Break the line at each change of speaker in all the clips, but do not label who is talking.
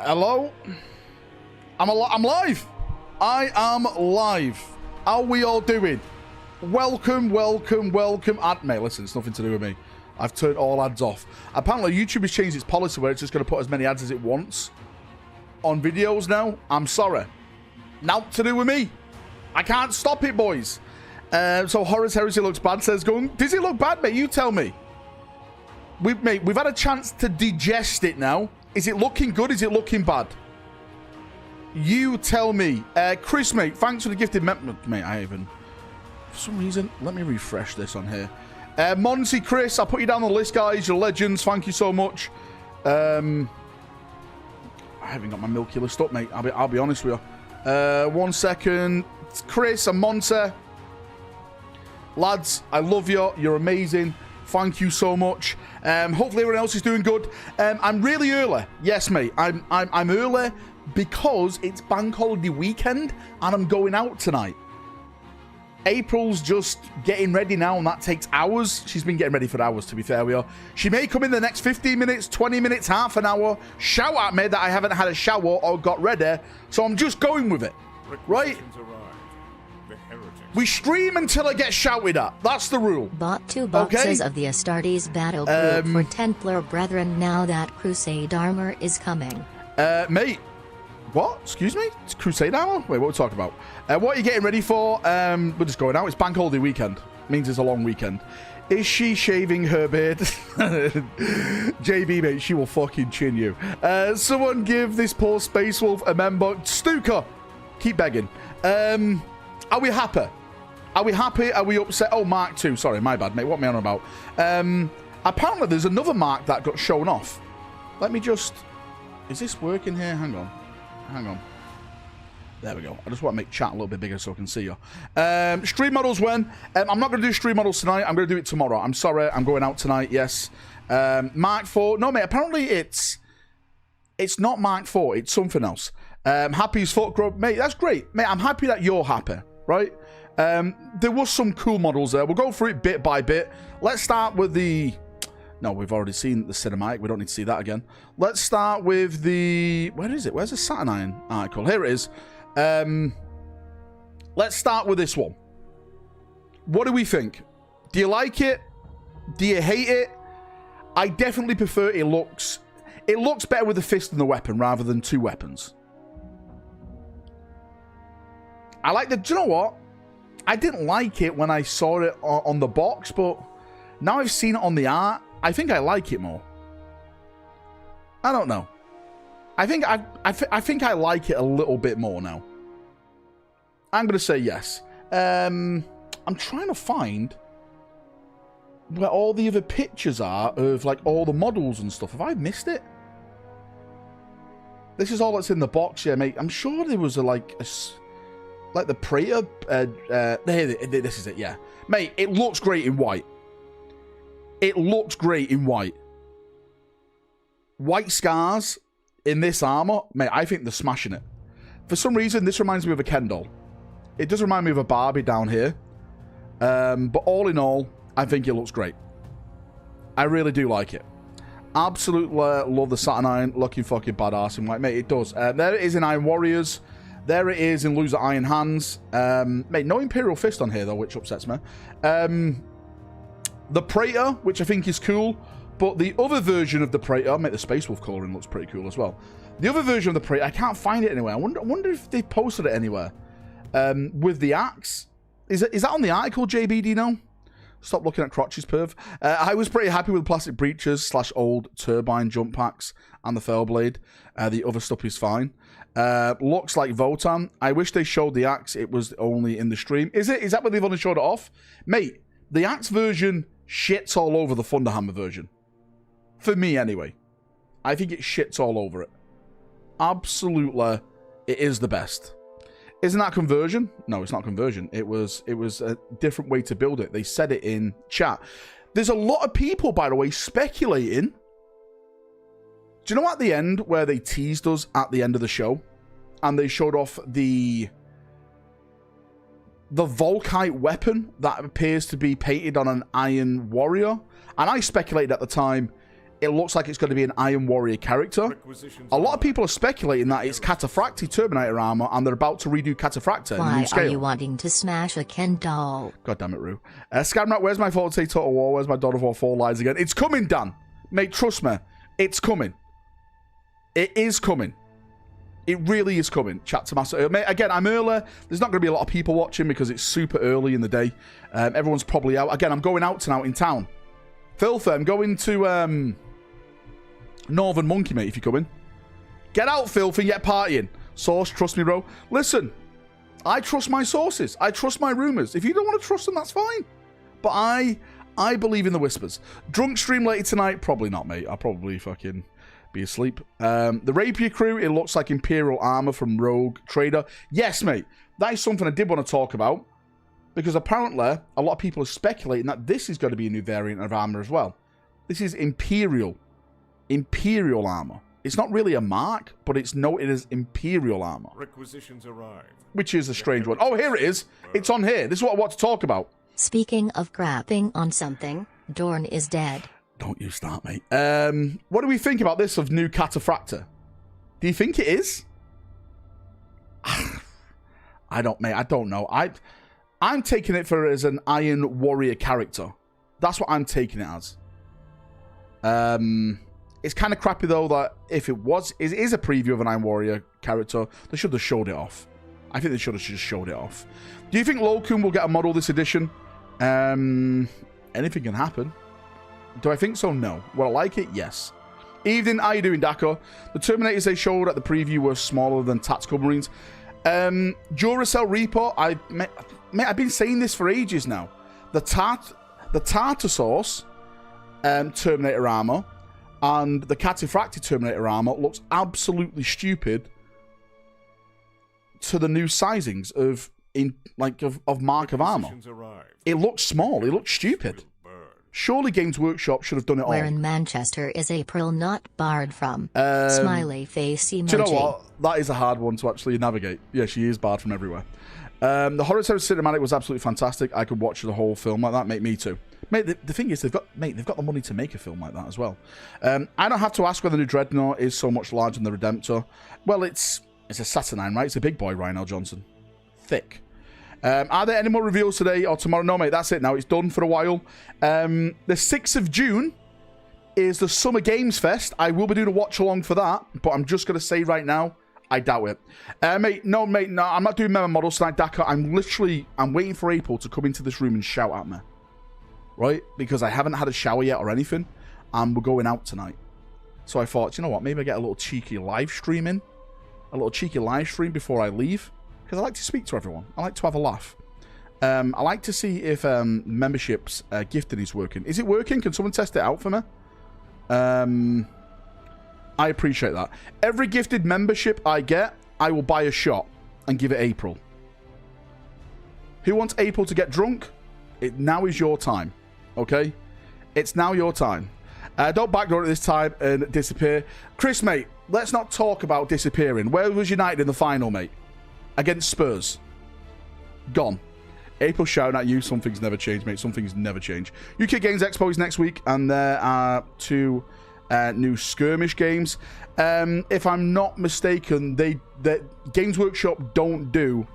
Hello? I'm live. I am live. How we all doing? Welcome. Mate, listen, it's nothing to do with me. I've turned all ads off. Apparently, YouTube has changed its policy where it's just going to put as many ads as it wants on videos now. I'm sorry. Not to do with me. I can't stop it, boys. So Horus Heresy looks bad, says going. Does it look bad, mate? You tell me. We've had a chance to digest it now. Is it looking good? Is it looking bad? You tell me. Chris, mate, thanks for the gifted mate, I even... For some reason, let me refresh this on here. Monty, Chris, I'll put you down on the list, guys. You're legends. Thank you so much. I haven't got my milky list up, mate. I'll be honest with you. 1 second. Chris and Monty. Lads, I love you. You're amazing. Thank you so much. Hopefully everyone else is doing good. I'm really early. Yes, mate. I'm early because it's bank holiday weekend and I'm going out tonight. April's just getting ready now and that takes hours. She's been getting ready for hours, to be fair with you. She may come in the next 15 minutes, 20 minutes, half an hour, shout at me that I haven't had a shower or got ready. So I'm just going with it. Right? We stream until I get shouted at. That's the rule.
Bought 2 boxes of the Astartes battle group for Templar Brethren now that Crusade armor is coming.
Mate. What? Excuse me? It's Crusade armor? Wait, what are we talking about? What are you getting ready for? We're just going out. It's bank holiday weekend. Means it's a long weekend. Is she shaving her beard? JB, mate, she will fucking chin you. Someone give this poor Space Wolf a member. Stuka, keep begging. Are we happy? Are we happy? Are we upset? Oh, Mark 2. Sorry, my bad, mate. What am I on about? Apparently, there's another Mark that got shown off. Let me just... Is this working here? Hang on. Hang on. There we go. I just want to make chat a little bit bigger so I can see you. Stream models when? I'm not going to do stream models tonight. I'm going to do it tomorrow. I'm sorry. I'm going out tonight. Yes. Mark 4. No, mate. Apparently, it's not Mark 4. It's something else. Happy as fuck, bro. Mate, that's great. Mate, I'm happy that you're happy. Right? There was some cool models there. We'll go through it bit by bit. Let's start with the... No, we've already seen the cinematic. We don't need to see that again. Let's start with the... Where is it? Where's the Saturnine article? Here it is. Let's start with this one. What do we think? Do you like it? Do you hate it? I definitely prefer it looks... It looks better with the fist and the weapon rather than 2 weapons. I like the... Do you know what? I didn't like it when I saw it on the box, but now I've seen it on the art, I think I like it more. I don't know. I think I like it a little bit more now. I'm going to say yes. I'm trying to find where all the other pictures are of like all the models and stuff. Have I missed it? This is all that's in the box, yeah, mate. I'm sure there was like the Praetor. This is it, yeah. Mate, it looks great in white. It looks great in white. White scars in this armor. Mate, I think they're smashing it. For some reason, this reminds me of a Ken doll. It does remind me of a Barbie down here. But all in all, I think it looks great. I really do like it. Absolutely love the Saturnine looking fucking badass in white. Mate, it does. There it is in Iron Warriors. There it is in Loser Iron Hands. Mate, no Imperial Fist on here, though, which upsets me. The Praetor, which I think is cool. But the other version of the Praetor, mate, the Space Wolf coloring looks pretty cool as well. The other version of the Praetor, I can't find it anywhere. I wonder if they posted it anywhere. With the axe. Is that on the article, JB, do you know? Stop looking at crotches, perv. I was pretty happy with the plastic breeches / old turbine jump packs and the fell blade. The other stuff is fine. Looks like Votan. I wish they showed the axe. It was only in the stream. Is that where they've only showed it off? Mate, the axe version shits all over the Thunderhammer version. For me, anyway. I think it shits all over it. Absolutely, it is the best. Isn't that conversion? No, it's not conversion. It was a different way to build it. They said it in chat. There's a lot of people, by the way, speculating. Do you know at the end where they teased us at the end of the show? And they showed off the Volkite weapon that appears to be painted on an Iron Warrior. And I speculated at the time it looks like it's going to be an Iron Warrior character. A lot of people are speculating that it's Cataphractii Terminator armor, and they're about to redo Cataphractii in a new scale.
Why are you wanting to smash a Ken doll?
God damn it, Rue. Scamrat, where's my Forte Total War? Where's my God of War 4 lies again? It's coming, Dan. Mate, trust me. It's coming. It is coming. It really is coming. Chat to Master. Mate, again, I'm early. There's not going to be a lot of people watching because it's super early in the day. Everyone's probably out. Again, I'm going out tonight in town. Filthy, I'm going to Northern Monkey, mate, if you're coming. Get out, Filthy, get partying. Source, trust me, bro. Listen, I trust my sources. I trust my rumors. If you don't want to trust them, that's fine. But I believe in the whispers. Drunk stream later tonight? Probably not, mate. I'll probably fucking be asleep. The Rapier crew, it looks like Imperial armor from Rogue Trader. Yes, mate. That is something I did want to talk about. Because apparently, a lot of people are speculating that this is going to be a new variant of armor as well. This is Imperial armor. It's not really a mark, but it's noted as Imperial armor.
Requisitions arrived.
Which is a strange one. Oh, here it is. It's on here. This is what I want to talk about.
Speaking of crapping on something, Dorn is dead.
Don't you start, mate. What do we think about this of new Cataphractii? Do you think it is? I don't know. I'm taking it as an Iron Warrior character. That's what I'm taking it as. It's kind of crappy, though, that if it is a preview of an Iron Warrior character, they should have showed it off. I think they should have just showed it off. Do you think Lokun will get a model this edition? Anything can happen. Do I think so? No. Would I like it? Yes. Evening, how you doing, Dako? The Terminators they showed at the preview were smaller than Tactical Marines. Duracell Reaper, mate, I've been saying this for ages now. The Tartar Sauce Terminator armor and the Cataphractii Terminator armor looks absolutely stupid to the new sizings of Mark of Armor. It looks small. It looks stupid. Surely Games Workshop should have done it all.
Where in Manchester is April not barred from? Smiley face emoji.
Do you know what? That is a hard one to actually navigate. Yeah, she is barred from everywhere. The Horror House cinematic was absolutely fantastic. I could watch the whole film like that. Mate, me too. Mate, the thing is, they've got the money to make a film like that as well. I don't have to ask whether the new Dreadnought is so much larger than the Redemptor. Well, it's a Saturnine, right? It's a big boy, Ryan L. Johnson. Thick. Are there any more reveals today or tomorrow? No, mate, that's it now. It's done for a while. The 6th of June is the Summer Games Fest. I will be doing a watch-along for that, but I'm just going to say right now, I doubt it. Mate, no, I'm not doing memo models tonight, Dakar. I'm waiting for April to come into this room and shout at me. Right? Because I haven't had a shower yet or anything, and we're going out tonight. So I thought, you know what, maybe I get a little cheeky live stream in. A little cheeky live stream before I leave. Because I like to speak to everyone. I like to have a laugh. I like to see if memberships gifting is working. Is it working? Can someone test it out for me? I appreciate that. Every gifted membership I get, I will buy a shot and give it April. Who wants April to get drunk? Now is your time. Okay? It's now your time. Don't backdoor at this time and disappear. Chris, mate, let's not talk about disappearing. Where was United in the final, mate? Against Spurs. Gone. April shouting at you. Some things never change, mate. Some things never change. UK Games Expo is next week, and there are 2 new skirmish games. If I'm not mistaken, the Games Workshop don't do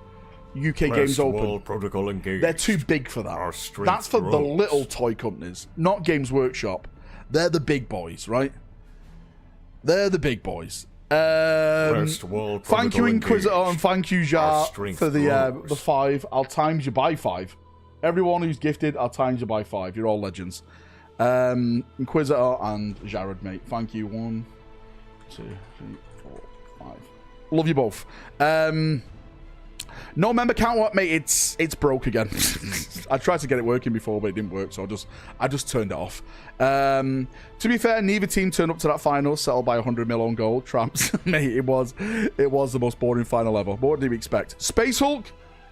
UK Games Open.
Protocol engaged.
They're too big for that. That's for the little toy companies, not Games Workshop. They're the big boys, right? They're the big boys. Thank you, Inquisitor, and thank you, Jar, for the 5. I'll times you by 5. Everyone who's gifted, I'll times you by 5. You're all legends. Inquisitor and Jared, mate. Thank you. 1, 2, 3, 4, 5. Love you both. No member count, mate. It's broke again. I tried to get it working before, but it didn't work, so I just turned it off. To be fair, neither team turned up to that final, settled by 100 mil on goal. Tramps, mate. It was the most boring final ever. But what do you expect? Space Hulk?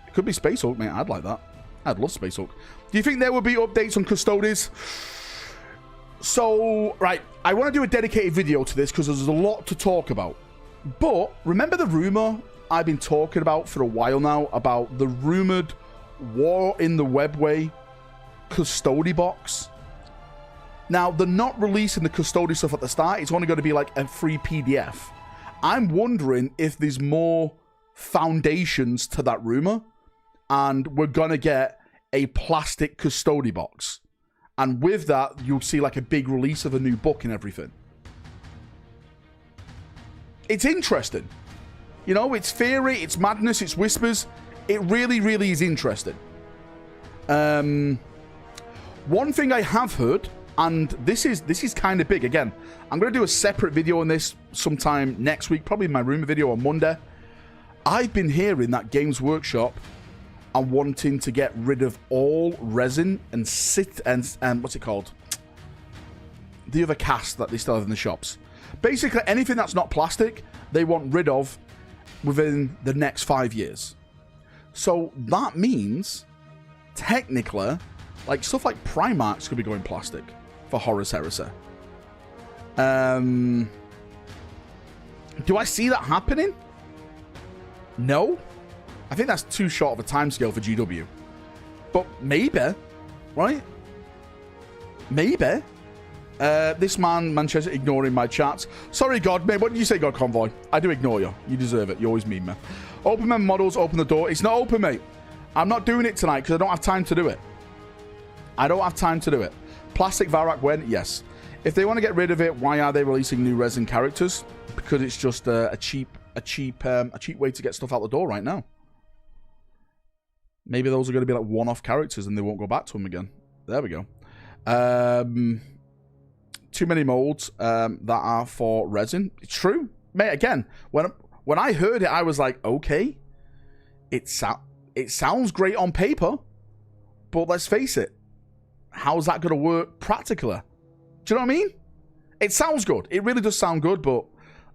It could be Space Hulk, mate. I'd like that. I'd love Space Hulk. Do you think there will be updates on Custodes? So, right, I want to do a dedicated video to this because there's a lot to talk about. But remember the rumor I've been talking about for a while now about the rumored War in the Webway Custody box? Now, they're not releasing the custodian stuff at the start. It's only going to be like a free PDF. I'm wondering if there's more foundations to that rumor, and we're going to get a plastic custody box. And with that, you'll see like a big release of a new book and everything. It's interesting. You know, it's theory, it's madness, it's whispers. It really, really is interesting. One thing I have heard, and this is kind of big. Again, I'm going to do a separate video on this sometime next week, probably my rumor video on Monday. I've been hearing that Games Workshop are wanting to get rid of all resin and what's it called? The other cast that they still have in the shops. Basically, anything that's not plastic, they want rid of within the next 5 years. So that means, technically, like stuff like Primarchs could be going plastic for Horus Heresy. Do I see that happening? No. I think that's too short of a timescale for GW. But maybe, right? Maybe. This man, Manchester, ignoring my chats. Sorry, God, mate. What did you say, God Convoy? I do ignore you. You deserve it. You always mean me. Open my models, open the door. It's not open, mate. I'm not doing it tonight because I don't have time to do it. I don't have time to do it. Plastic Valrak when? Yes. If they want to get rid of it, why are they releasing new resin characters? Because it's just a cheap way to get stuff out the door right now. Maybe those are going to be like one-off characters and they won't go back to them again. There we go. Too many molds that are for resin. It's true. Mate, again, when I heard it, I was like, okay. It sounds great on paper, but let's face it. How's that going to work practically? Do you know what I mean? It sounds good. It really does sound good, but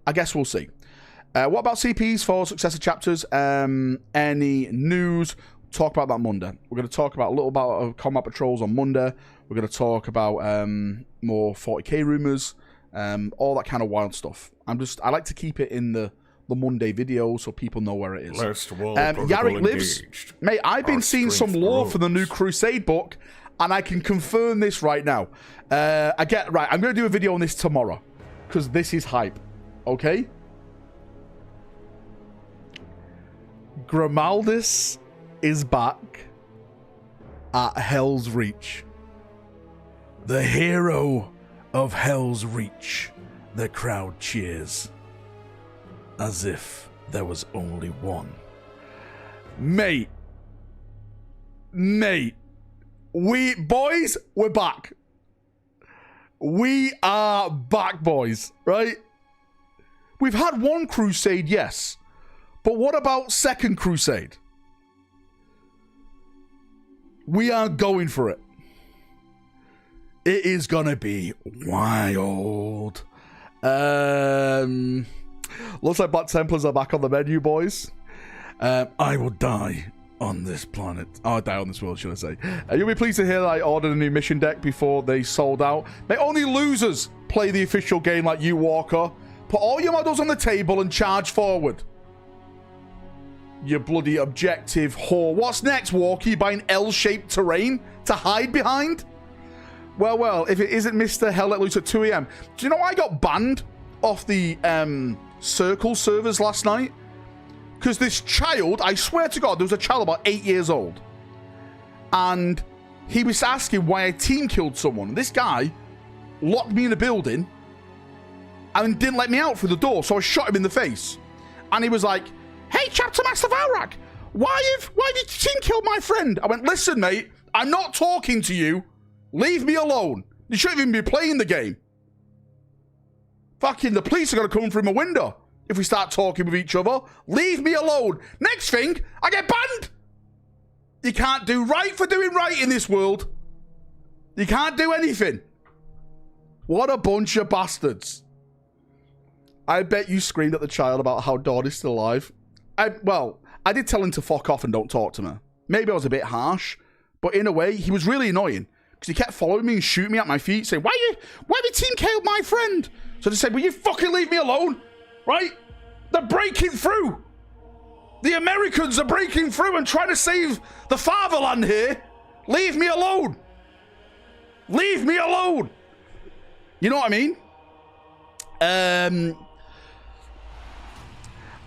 I guess we'll see. What about CPs for successor chapters? Any news? Talk about that Monday. We're going to talk about a little about combat patrols on Monday. We're going to talk about more 40k rumors, all that kind of wild stuff. I like to keep it in the Monday video so people know where it is. Yarrick lives, mate. I've been seeing some lore for the new Crusade book, and I can confirm this right now. I'm going to do a video on this tomorrow because this is hype. Okay. Grimaldus is back at Hell's Reach. The hero of Hell's Reach. The crowd cheers as if there was only one. Mate, we're back. We are back, boys, right? We've had one crusade, yes. But what about second crusade? We are going for it. It is gonna be wild. Looks like Black Templars are back on the menu, boys. I will die on this planet. Oh, die on this world, should I say. You'll be pleased to hear that I ordered a new mission deck before they sold out. May only losers play the official game like you, Walker. Put all your models on the table and charge forward. You bloody objective whore. What's next, Walker? You buying L-shaped terrain to hide behind? Well, if it isn't Mr. Hell Let Loose at 2 a.m. Do you know I got banned off the Circle servers last night? Because this child, I swear to God, there was a child about 8 years old. And he was asking why I team killed someone. This guy locked me in a building and didn't let me out through the door, so I shot him in the face. And he was like, "Hey, Chapter Master Valrak, why have you team killed my friend?" I went, "Listen, mate, I'm not talking to you. Leave me alone. You shouldn't even be playing the game. Fucking the police are going to come through my window if we start talking with each other. Leave me alone." Next thing, I get banned. You can't do right for doing right in this world. You can't do anything. What a bunch of bastards. I bet you screamed at the child about how Dawn is still alive. I did tell him to fuck off and don't talk to me. Maybe I was a bit harsh, but in a way, he was really annoying because he kept following me and shooting me at my feet, saying, why have you team killed my friend? So I just said, will you fucking leave me alone? Right? They're breaking through. The Americans are breaking through and trying to save the fatherland here. Leave me alone. Leave me alone. You know what I mean?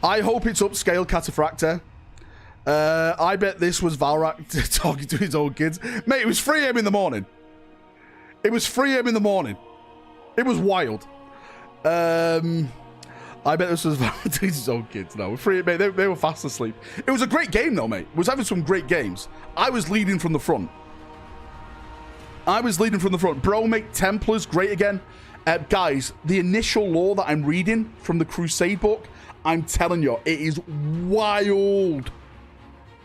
I hope it's upscale, Cataphractor. I bet this was Valrak talking to his own kids. Mate, it was 3 a.m. in the morning. It was 3 a.m. in the morning. It was wild. I bet this was Valrak to his own kids. No, mate, they were fast asleep. It was a great game, though, mate. It was having some great games. I was leading from the front. Bro, make Templars great again. Guys, the initial lore that I'm reading from the Crusade book, I'm telling you, it is wild.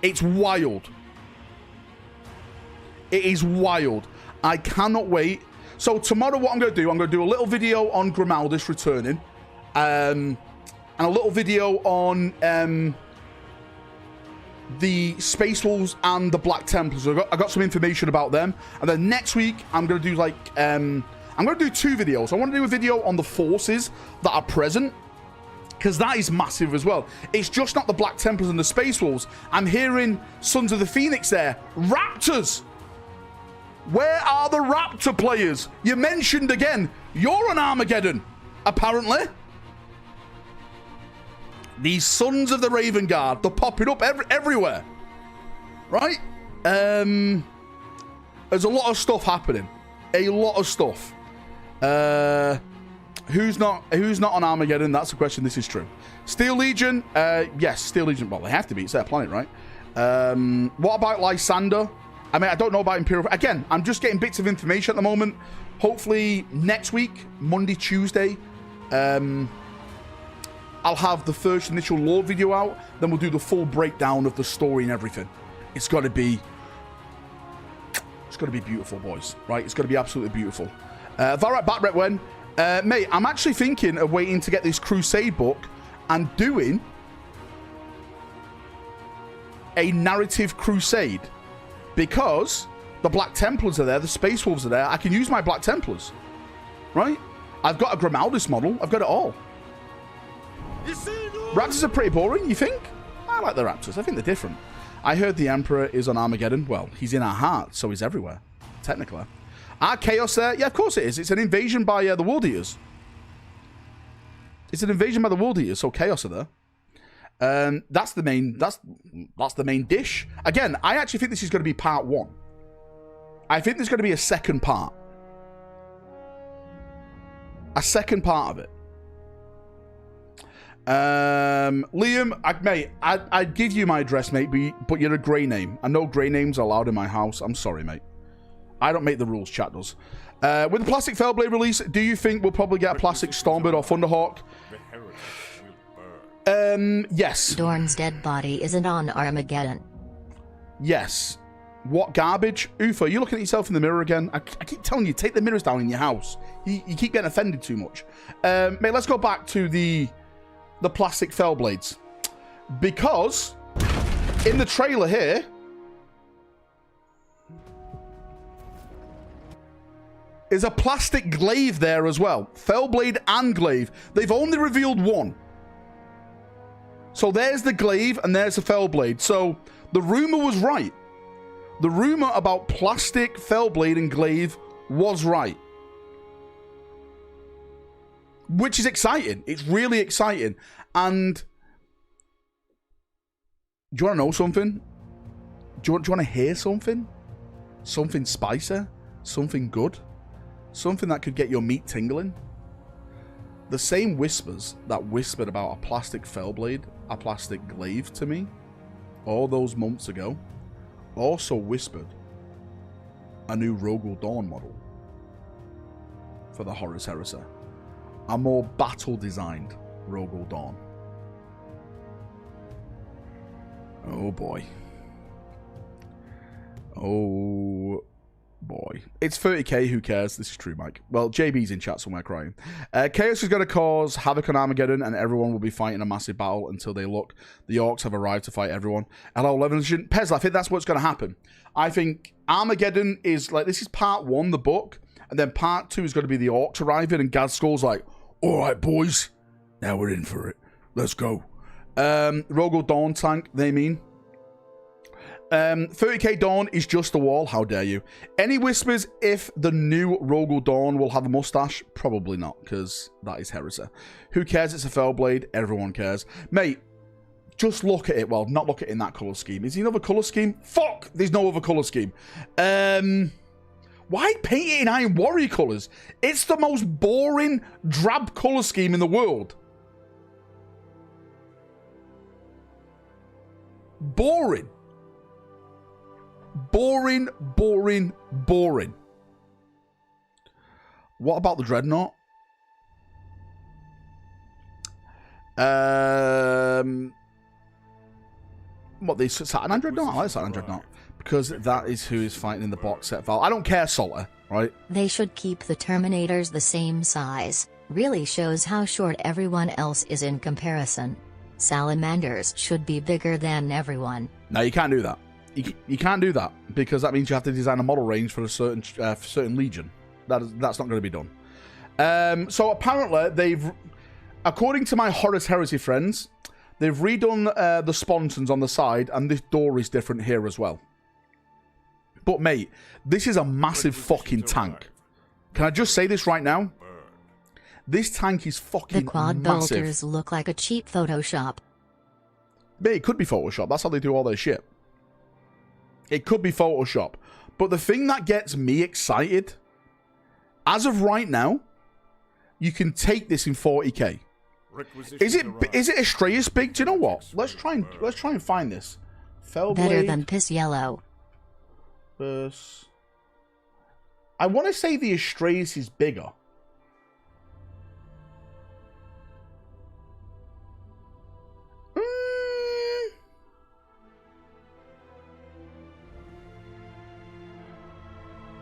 It's wild. It is wild. I cannot wait. So tomorrow what I'm going to do, I'm going to do a little video on Grimaldus returning. And a little video on the Space Wolves and the Black Templars. I got some information about them. And then next week, I'm going to do like... I'm going to do 2 videos. I want to do a video on the forces that are present, because that is massive as well. It's just not the Black Templars and the Space Wolves. I'm hearing Sons of the Phoenix there. Raptors! Where are the Raptor players? You mentioned again, you're on Armageddon, apparently. These Sons of the Raven Guard, they're popping up everywhere. Right? There's a lot of stuff happening. A lot of stuff. Who's not on Armageddon? That's the question. This is true. Steel Legion, yes, Steel Legion. Well, they have to be. It's their planet, right? What about Lysander? I mean, I don't know about Imperial. Again, I'm just getting bits of information at the moment. Hopefully next week, Monday, Tuesday, I'll have the first initial lore video out. Then we'll do the full breakdown of the story and everything. It's got to be beautiful, boys. Right? It's got to be absolutely beautiful. Valrak Batrep when. Mate, I'm actually thinking of waiting to get this Crusade book and doing a narrative Crusade, because the Black Templars are there, the Space Wolves are there. I can use my Black Templars, right? I've got a Grimaldus model. I've got it all. Raptors are pretty boring, you think? I like the Raptors. I think they're different. I heard the Emperor is on Armageddon. Well, he's in our hearts, so he's everywhere, technically. Chaos there? Yeah, of course it is. It's an invasion by the World Eaters. It's an invasion by the World Eaters, so Chaos are there. That's the main dish. Again, I actually think this is going to be part 1. I think there's going to be a second part. A second part of it. Liam, mate, I'd give you my address, mate, but you're a grey name. I know grey names are allowed in my house. I'm sorry, mate. I don't make the rules, chat does. With the plastic Fellblade release, do you think we'll probably get a plastic Stormbird or Thunderhawk? Yes.
Dorn's dead body isn't on Armageddon.
Yes. What garbage? Ufa, you looking at yourself in the mirror again? I keep telling you, take the mirrors down in your house. You keep getting offended too much. Mate, let's go back to the plastic Fellblades. Because in the trailer here, is a plastic glaive there as well. Fellblade and glaive. They've only revealed one. So there's the glaive and there's the Fellblade. So the rumor was right. The rumor about plastic Fellblade and glaive was right. Which is exciting. It's really exciting. And do you want to know something? Do you want to hear something? Something spicy? Something good? Something that could get your meat tingling? The same whispers that whispered about a plastic Fellblade, a plastic glaive to me, all those months ago, also whispered a new Rogel Dawn model for the Horus Heresy. A more battle-designed Rogel Dawn. Oh boy. Oh boy. It's 30k, who cares? This is true, Mike. Well, JB's in chat somewhere crying. Chaos is going to cause havoc on Armageddon, and everyone will be fighting a massive battle until they look. The Orcs have arrived to fight everyone. Hello, Levision. Pez, I think that's what's going to happen. I think Armageddon is like, this is part 1, the book, and then part 2 is going to be the Orcs arriving, and Gazskull's like, alright, boys, now we're in for it. Let's go. Rogel Dawn tank, they mean. 30k Dawn is just a wall. How dare you? Any whispers if the new Rogel Dawn will have a mustache? Probably not, because that is heresy. Who cares? It's a Fellblade. Everyone cares. Mate, just look at it. Well, not look at it in that colour scheme. Is there another colour scheme? Fuck! There's no other colour scheme. Why paint it in Iron Warrior colours? It's the most boring, drab colour scheme in the world. Boring. Boring, boring, boring. What about the Dreadnought? What, the Saturn Dreadnought? I like Saturn Dreadnought. Because that is who is fighting in the box set, Val. I don't care, Salter, right?
They should keep the Terminators the same size. Really shows how short everyone else is in comparison. Salamanders should be bigger than everyone.
No, you can't do that. You can't do that, because that means you have to design a model range for a certain legion. That's not going to be done. So apparently, they've, according to my Horus Heresy friends, they've redone the sponsons on the side, and this door is different here as well. But mate, this is a massive fucking tank. Can I just say this right now? This tank is fucking
The quad
massive.
bolters look like a cheap Photoshop.
Mate, it could be Photoshop. That's how they do all their shit. It could be Photoshop. But the thing that gets me excited, as of right now, you can take this in 40k. Is it Astraeus big? Do you know what? Let's try and find this. Fellblade.
Better than piss yellow.
Verse. I want to say the Astraeus is bigger.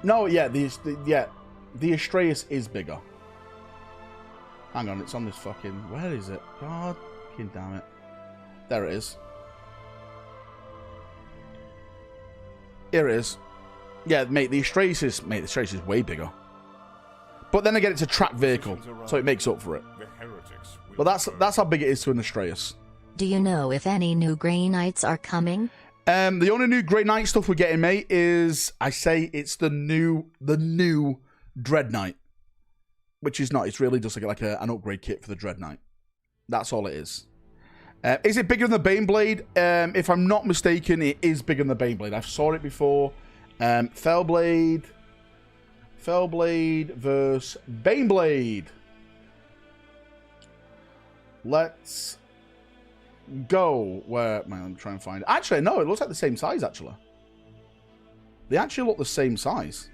No, yeah, the Astraeus is bigger. Hang on, it's on this fucking... Where is it? God fucking damn it. There it is. Here it is. Yeah, mate, the Astraeus is way bigger. But then again, it's a tracked vehicle, so it makes up for it. But that's how big it is to an Astraeus.
Do you know if any new Grey Knights are coming?
The only new Grey Knight stuff we're getting, mate, is it's the new Dread Knight, which is not. It's really just like an upgrade kit for the Dread Knight. That's all it is. Is it bigger than the Baneblade? If I'm not mistaken, it is bigger than the Baneblade. I've saw it before. Fellblade versus Baneblade. Let's go where... Man, I'm trying to find it. Actually, no, it looks like the same size, actually. They actually look the same size.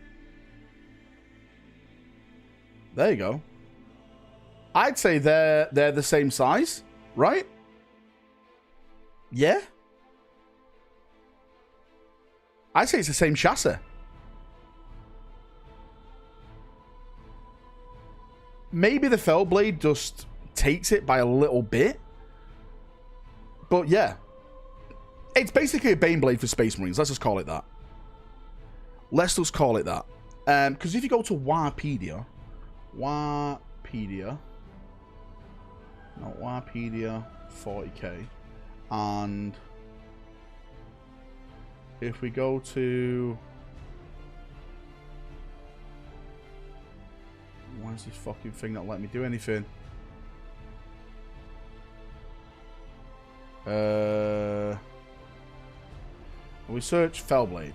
There you go. I'd say they're the same size, right? Yeah? I'd say it's the same chassis. Maybe the Fellblade just takes it by a little bit. But yeah, it's basically a Baneblade for Space Marines. Let's just call it that. Let's just call it that. Because if you go to Warpedia, not Warpedia 40k, and if we go to, why is this fucking thing not letting me do anything? We search Fellblade.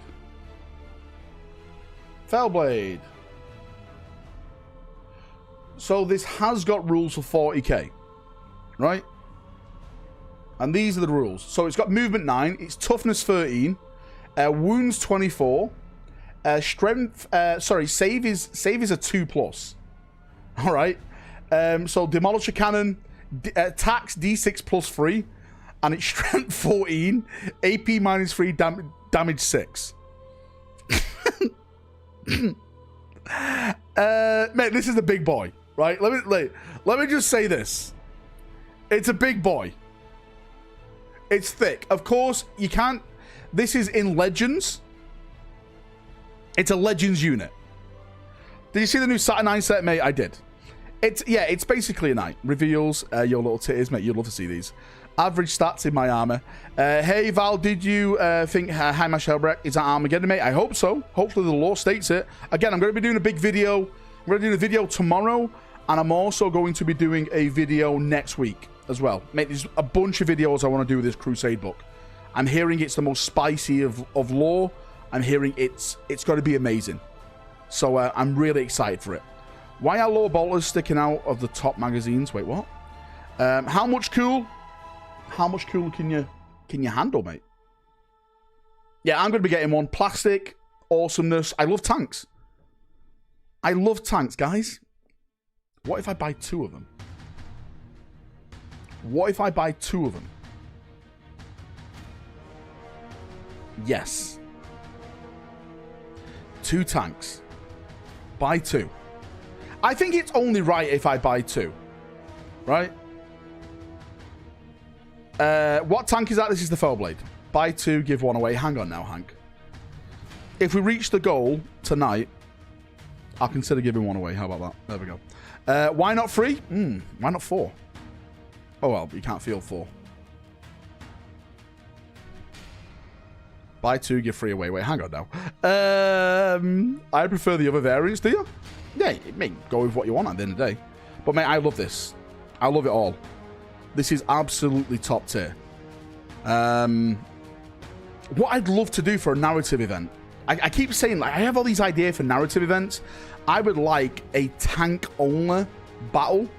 Fellblade. So this has got rules for 40k, right? And these are the rules. So it's got movement 9, it's toughness 13, wounds 24, strength. Save is a 2+. All right. So Demolisher Cannon, attacks D6 plus 3. And it's strength 14, AP -3, damage 6. Mate, this is the big boy, right? Let me just say this. It's a big boy. It's thick. Of course, you can't... This is in Legends. It's a Legends unit. Did you see the new Saturn 9 set, mate? I did. It's basically a knight. Reveals your little titties, mate. You'd love to see these. Average stats in my armor. Hey, Val, did you think Heimer Shellbreak is at Armageddon, mate? I hope so. Hopefully the law states it. Again, I'm going to be doing a big video. I'm going to do a video tomorrow, and I'm also going to be doing a video next week as well. Mate, there's a bunch of videos I want to do with this Crusade book. I'm hearing it's the most spicy of lore. I'm hearing it's got to be amazing. So I'm really excited for it. Why are lore bolters sticking out of the top magazines? Wait, what? How much cool? How much cool can you handle, mate? Yeah, I'm going to be getting one. Plastic, awesomeness. I love tanks. I love tanks, guys. What if I buy 2 of them? What if I buy 2 of them? Yes. 2 tanks. Buy 2. I think it's only right if I buy 2. Right? What tank is that? This is the Fellblade. Buy 2, give 1 away. Hang on now, Hank. If we reach the goal tonight, I'll consider giving 1 away. How about that? There we go. Why not 3? Why not 4? Oh, well, you can't field 4. Buy 2, give 3 away. Wait, hang on now. I prefer the other variants, do you? Yeah, mate, go with what you want at the end of the day. But, mate, I love this. I love it all. This is absolutely top tier. What I'd love to do for a narrative event. I keep saying, like, I have all these ideas for narrative events. I would like a tank-only battle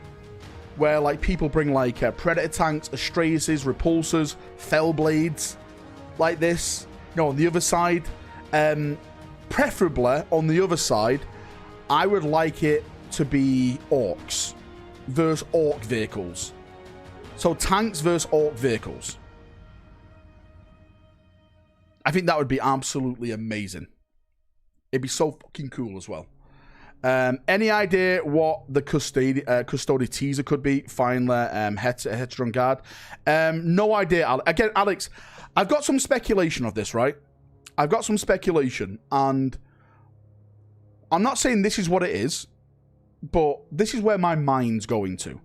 where, like, people bring, like, Predator tanks, Astraeus, Repulsors, Fellblades, like this. You know, on the other side. Preferably, on the other side, I would like it to be Orcs versus Orc vehicles. So, tanks versus Orc vehicles. I think that would be absolutely amazing. It'd be so fucking cool as well. Any idea what the Custody teaser could be? Finally, Heteron Guard. No idea. Again, Alex, I've got some speculation of this, right? I've got some speculation, and I'm not saying this is what it is, but this is where my mind's going to.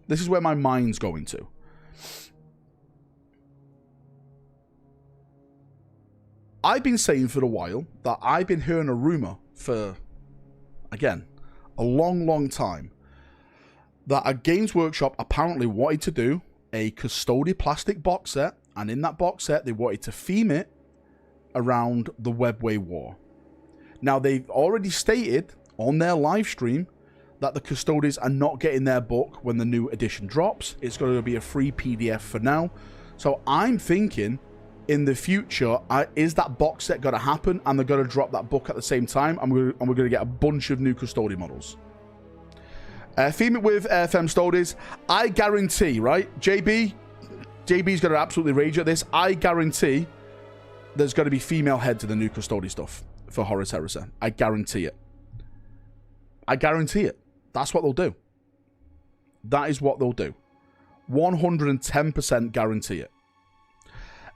This is where my mind's going to. I've been saying for a while that I've been hearing a rumor for, again, a long, long time, that a Games Workshop apparently wanted to do a Custody plastic box set, and in that box set, they wanted to theme it around the Webway War. Now, they've already stated on their live stream that the Custodies are not getting their book when the new edition drops. It's going to be a free PDF for now. So I'm thinking, in the future, is that box set going to happen, and they're going to drop that book at the same time, and we're going to get a bunch of new Custody models. Theme it with FM Stodies. I guarantee, right? JB's going to absolutely rage at this. I guarantee there's going to be female heads in the new Custody stuff for Horus Heresy. I guarantee it. I guarantee it. That's what they'll do. That is what they'll do. 110% guarantee it.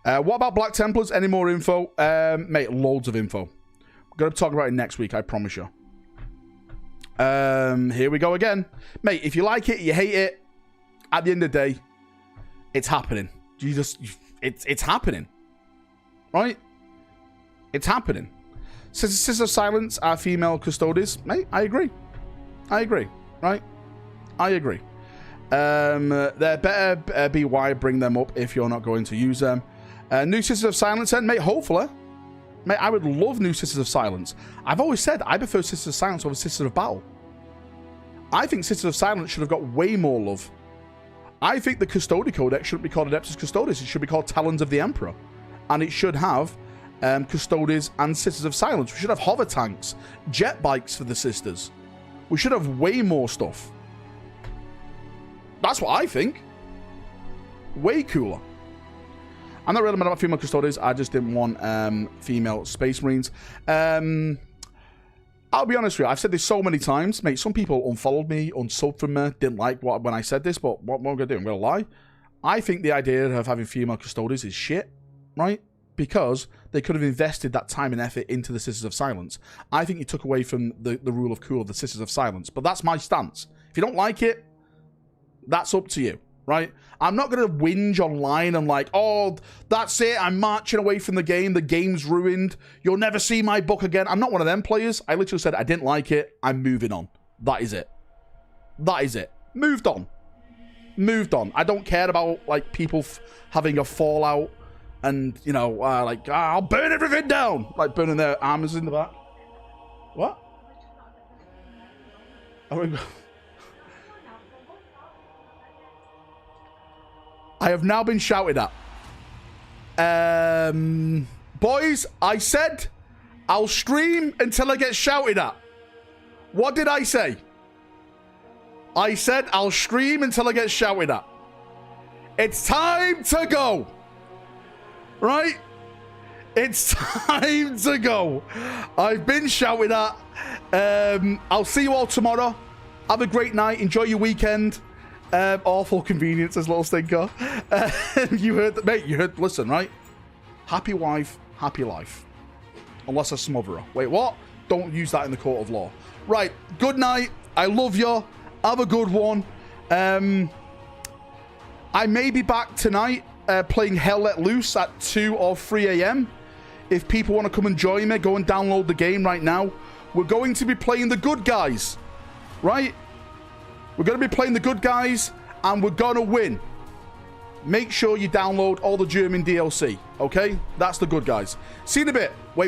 What about Black Templars? Any more info? Mate, loads of info. I'm going to talk about it next week, I promise you. Here we go again. Mate, if you like it, you hate it, at the end of the day, it's happening. It's happening. Right? It's happening. Sisters of Silence are female Custodies. Mate, I agree. I agree. Right? I agree. There better be why bring them up if you're not going to use them. New Sisters of Silence, then, mate, hopefully. Mate, I would love new Sisters of Silence. I've always said I prefer Sisters of Silence over Sisters of Battle. I think Sisters of Silence should have got way more love. I think the Custody Codex shouldn't be called Adeptus Custodes. It should be called Talons of the Emperor. And it should have Custodies and Sisters of Silence. We should have hover tanks, jet bikes for the Sisters. We should have way more stuff. That's what I think. Way cooler. I'm not really mad about female Custodies. I just didn't want female Space Marines. I'll be honest with you. I've said this so many times. Mate, some people unfollowed me, unsubbed from me, didn't like when I said this, but what am I going to do? I'm going to lie. I think the idea of having female Custodies is shit, right? Because they could have invested that time and effort into the Sisters of Silence. I think you took away from the rule of cool of the Sisters of Silence. But that's my stance. If you don't like it, that's up to you. right? I'm not going to whinge online and like, oh, that's it. I'm marching away from the game. The game's ruined. You'll never see my book again. I'm not one of them players. I literally said I didn't like it. I'm moving on. That is it. That is it. Moved on. Moved on. I don't care about like people having a fallout and, you know, I'll burn everything down. Like burning their armors in the back. What? I have now been shouted at. Boys, I said I'll stream until I get shouted at. What did I say? I said I'll stream until I get shouted at. It's time to go. Right? It's time to go. I've been shouted at. I'll see you all tomorrow. Have a great night. Enjoy your weekend. Awful convenience, as little stinker. You heard, mate, you heard, listen, right? Happy wife, happy life. Unless I smother her. Wait, what? Don't use that in the court of law. Right, good night. I love you. Have a good one. I may be back tonight playing Hell Let Loose at 2 or 3 a.m. If people want to come and join me, go and download the game right now. We're going to be playing the good guys, right? We're going to be playing the good guys, and we're going to win. Make sure you download all the German DLC, okay? That's the good guys. See you in a bit. Wait.